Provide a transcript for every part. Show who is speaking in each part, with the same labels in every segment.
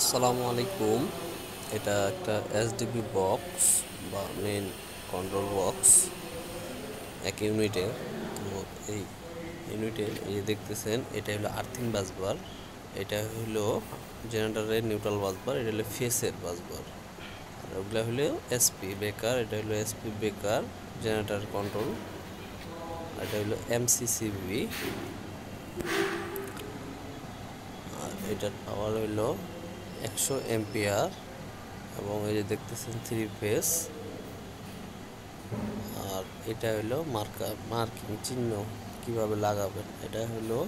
Speaker 1: আসসালামু আলাইকুম। এটা একটা এসডিবি বক্স বা মেন কন্ট্রোল বক্স এক ইউনিটের। তো এই ইউনিটের এই যে দেখতেছেন, এটা হলো আর্থিং বাসবার, এটা হলো জেনারেটরের নিউট্রাল বাসবার, এটা হলো ফেসের বাসবার। আর ওগুলো হলো এসপি বেকার, এটা হলো এসপি বেকার জেনারেটর কন্ট্রোল, এটা হলো এমসিসিবি। আর এটার পাওয়ার হইল 100 এম্পিয়ার এবং এই যে দেখতেছেন 3 ফেজ। আর এটা হলো মার্কিং চিহ্ন কিভাবে লাগাবেন, এটা হলো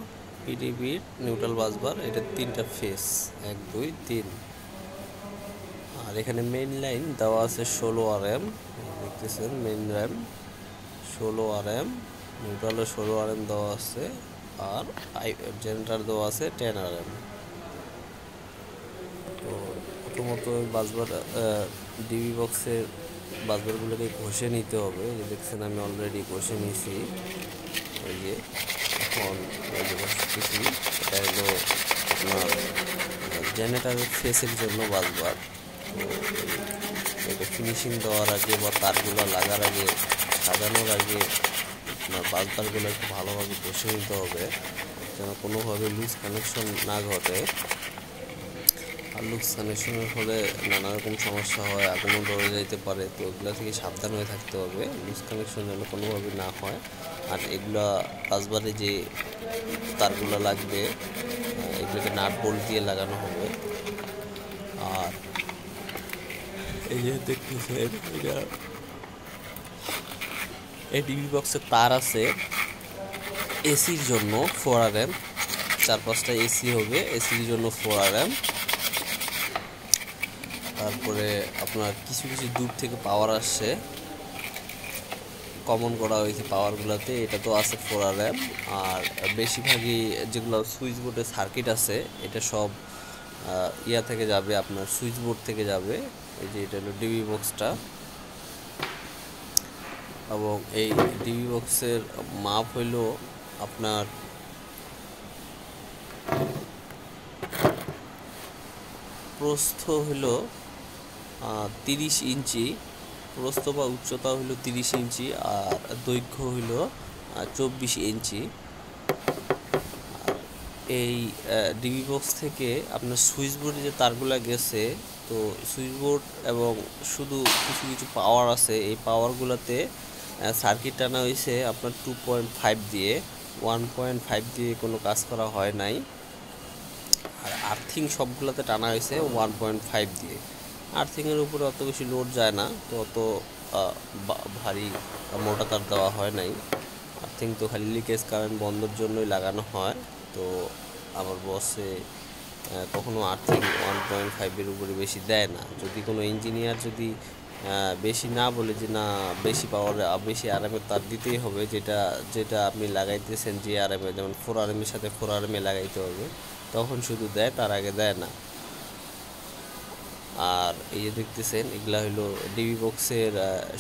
Speaker 1: পিডিবির নিউট্রাল বাসবার, এটা 3টা ফেজ 1 2 3। আর এখানে মেইন লাইন দেওয়া আছে 16 RM, দেখতেছেন মেইন লাইন 16 RM, নিউট্রালে 16 RM দেওয়া আছে, আর জেনারেটর দেওয়া আছে 10 RM। তো প্রথমত বাসবার ডিবি বক্সের বাসবারগুলোকে ঘষে নিতে হবে। যে দেখছেন আমি অলরেডি ঘষে নিয়েছি। এই যে এখন এই যে ঘষতেছি, এটা হলো আপনার জেনারেটারের ফেসের জন্য বাসবার। তো এটা ফিনিশিং দেওয়ার আগে বা তারগুলো লাগার আগে, সাজানোর আগে আপনার বাসবারগুলো একটু ভালোভাবে ঘষে নিতে হবে, যেন কোনোভাবে লুজ কানেকশন না ঘটে। আর লুজ কানেকশনের ফলে নানা রকম সমস্যা হয়, আগুনও ধরে যাইতে পারে। তো এগুলো থেকে সাবধান হয়ে থাকতে হবে, লুজ কানেকশন যেন কোনোভাবে না হয়। আর এগুলা বাসবারে যে তারগুলো লাগবে, এগুলোকে নাট বোল্ট দিয়ে লাগানো হবে। আর এই যে দেখতেছেন, এটা এই টিভি বক্সের তার আছে এসির জন্য 4 RM, 4-5টা এসি হবে, এসির জন্য 4 RM। তারপরে আপনার কিছু কিছু দূর থেকে পাওয়ার আসছে, কমন করা হয়েছে পাওয়ারগুলোতে, এটা তো আছে 4 RM। আর বেশিরভাগই যেগুলো সুইচ বোর্ডে সার্কিট আছে, এটা সব ইয়া থেকে যাবে, আপনার সুইচ বোর্ড থেকে যাবে। এই যে এটা হলো ডিবি বক্সটা, এবং এই ডিবি বক্সের মাপ হইল আপনার প্রস্থ হইল 30 ইঞ্চি, প্রস্থ বা উচ্চতা হইল 30 ইঞ্চি, আর দৈর্ঘ্য হইল 24 ইঞ্চি। এই ডিবি বক্স থেকে আপনার সুইচ বোর্ডে যে তারগুলো গেছে, তো সুইচ বোর্ড এবং শুধু কিছু কিছু পাওয়ার আছে, এই পাওয়ারগুলোতে সার্কিট টানা হয়েছে আপনার 2.5 দিয়ে, 1.5 দিয়ে কোনো কাজ করা হয় নাই। আর আর্থিং সবগুলোতে টানা হয়েছে 1.5 দিয়ে। আর্থিংয়ের উপরে অত বেশি লোড যায় না, তো অত ভারী মোটা তার দেওয়া হয় নাই। আর্থিং তো খালি লিকেজ কারেন্ট বন্ধের জন্যই লাগানো হয়। তো আমার বসে কখনো আর্থিং 1.5-এর উপরে বেশি দেয় না। যদি কোনো ইঞ্জিনিয়ার যদি বেশি না বলে যে না বেশি পাওয়ারে বেশি আরামের তার দিতেই হবে, যেটা যেটা আপনি লাগাইতেছেন যে আরামে, যেমন 4 RM-এর সাথে 4 RM লাগাইতে হবে, তখন শুধু দেয়, তার আগে দেয় না। আর এই যে দেখতেছেন, এগুলা হলো ডিবি বক্সের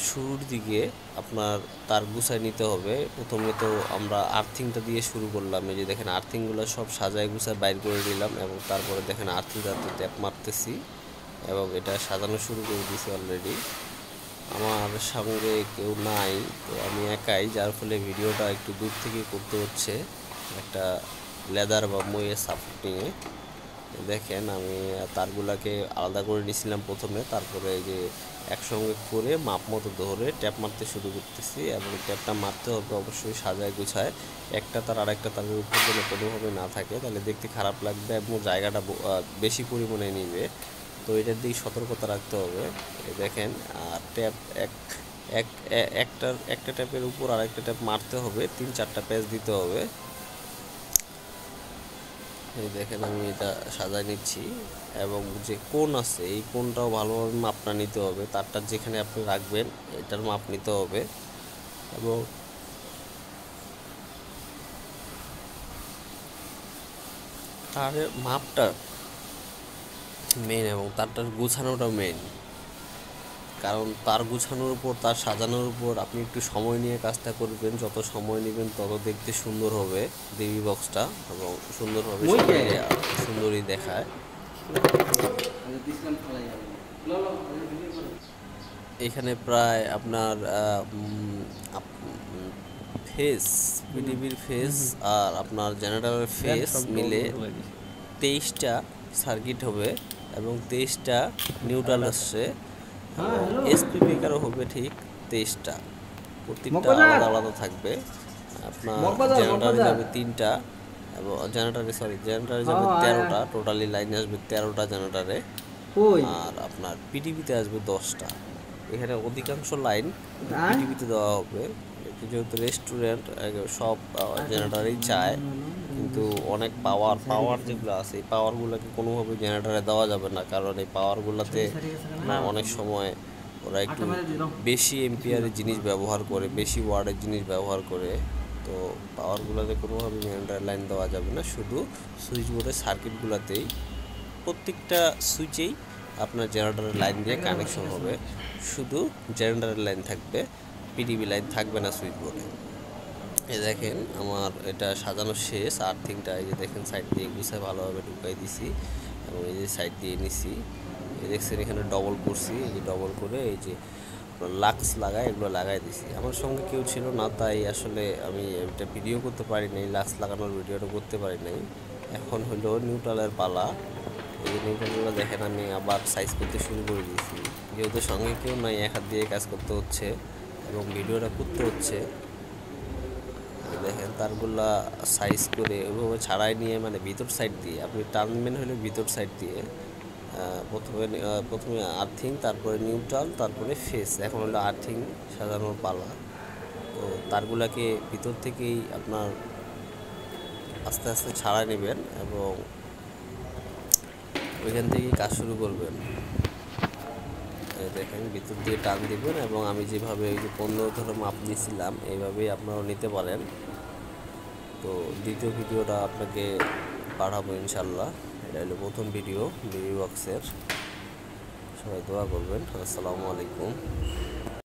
Speaker 1: শুরুর দিকে আপনার তার গুছায় নিতে হবে। প্রথমে তো আমরা আর্থিংটা দিয়ে শুরু করলাম। এই যে দেখেন আর্থিংগুলো সব সাজায় গুছায় বাইর করে দিলাম, এবং তারপরে দেখেন আর্থিংটাতে ট্যাপ মারতেছি এবং এটা সাজানো শুরু করে দিয়েছি অলরেডি। আমার সঙ্গে কেউ নাই, তো আমি একাই, যার ফলে ভিডিওটা একটু দূর থেকে করতে হচ্ছে, একটা লেদার বা মইয়ের সাপোর্ট নিয়ে। দেখেন আমি তারগুলাকে আলাদা করে নিয়েছিলাম প্রথমে, তারপরে এই যে একসঙ্গে করে মাপ মতো ধরে ট্যাপ মারতে শুরু করতেছি, এবং ট্যাপটা মারতে হবে অবশ্যই সাজায় গুছায়, একটা তার আরেকটা তারের উপর যেন কোনোভাবে না থাকে, তাহলে দেখতে খারাপ লাগবে এবং জায়গাটা বেশি পরিমাণে নিবে। তো এটার দিকে সতর্কতা রাখতে হবে। দেখেন ট্যাপ একটা ট্যাপের উপর আরেকটা ট্যাপ মারতে হবে, 3-4টা প্যাচ দিতে হবে। এই দেখেন আমি এটা সাজায় নিচ্ছি, এবং যে কোণ আছে এই কোণটাও ভালোভাবে মাপটা নিতে হবে, তারটা যেখানে আপনি রাখবেন এটার মাপ নিতে হবে, এবং তারের মাপটা মেন এবং তারটার গুছানোটা মেন। কারণ তার গুছানোর উপর, তার সাজানোর উপর আপনি একটু সময় নিয়ে কাজটা করবেন, যত সময় নেবেন তত দেখতে সুন্দর হবে ডিবি বক্সটা, এবং সুন্দরভাবে সুন্দরই দেখায়। এখানে প্রায় আপনার ফেস পিডিবির ফেস আর আপনার জেনারেটরের ফেস মিলে 23টা সার্কিট হবে এবং 23টা নিউট্রাল আসছে। এসপিপিকারও হবে ঠিক 23টা, প্রত্যেকটা আলাদা আলাদা থাকবে। আপনার জেনারেটারে যাবে 3টা এবং জেনারেটারে যাবে 13টা, টোটালি লাইন আসবে 13টা জেনারেটারে। আর আপনার পিডিবিতে আসবে 10টা। এখানে অধিকাংশ লাইন পিডিবিতে দেওয়া হবে, যেহেতু রেস্টুরেন্ট সব জেনারেটারই চায়, কিন্তু অনেক পাওয়ার যেগুলো আছে এই পাওয়ারগুলোকে কোনোভাবে জেনারেটারে দেওয়া যাবে না, কারণ এই পাওয়ারগুলোতে অনেক সময় ওরা একটু বেশি এম্পিয়ারের জিনিস ব্যবহার করে, বেশি ওয়ার্ডের জিনিস ব্যবহার করে। তো পাওয়ারগুলোতে কোনোভাবে জেনারেটার লাইন দেওয়া যাবে না, শুধু সুইচ বোর্ডের সার্কিটগুলোতেই প্রত্যেকটা সুইচেই আপনার জেনারেটারের লাইন দিয়ে কানেকশন হবে, শুধু জেনারেটারের লাইন থাকবে, পিডিবি লাইন থাকবে না সুইচ বোর্ডে। এ দেখেন আমার এটা সাজানো শেষ, আর্থিংটা এই যে দেখেন সাইড দিয়ে গুছায় ভালোভাবে ঢুকাই দিছি এবং এই যে সাইড দিয়ে নিছি। এই দেখছেন এখানে ডবল করছি, এই যে ডবল করে এই যে লাক্স লাগায় এগুলো লাগাই দিছি। আমার সঙ্গে কেউ ছিল না, তাই আসলে আমি এটা ভিডিও করতে পারি নাই, লাক্স লাগানোর ভিডিওটা করতে পারি নাই। এখন হলো নিউট্রালের পালা। এই নিউট্রালগুলো দেখেন আমি আবার সাইজ করতে শুরু করে দিয়েছি, যেহেতু সঙ্গে কেউ নাই, এক হাত দিয়ে কাজ করতে হচ্ছে এবং ভিডিওটা করতে হচ্ছে। দেখেন তারগুলা সাইজ করে ওইভাবে ছাড়াই নিয়ে, মানে ভিতর সাইড দিয়ে আপনি টানবেন হলে ভিতর সাইড দিয়ে প্রথমে আর্থিং, তারপরে নিউট্রাল, তারপরে ফেস। এখন হলো আর্থিং সাজানোর পালা। তো তারগুলাকে ভিতর থেকেই আপনার আস্তে আস্তে ছাড়াই নেবেন এবং ওইখান থেকেই কাজ শুরু করবেন। দেখেন ভিতর দিয়ে টান দিবেন এবং আমি যেভাবে ওই যে 15 ধরে মাপ দিয়েছিলাম এইভাবেই আপনারাও নিতে পারেন। তো দ্বিতীয় ভিডিওটা আপনাকে পাঠাবো ইনশাল্লাহ। এটা হলো প্রথম ভিডিও ডিবি বক্সের। সবাই দোয়া করবেন। আসসালামু আলাইকুম।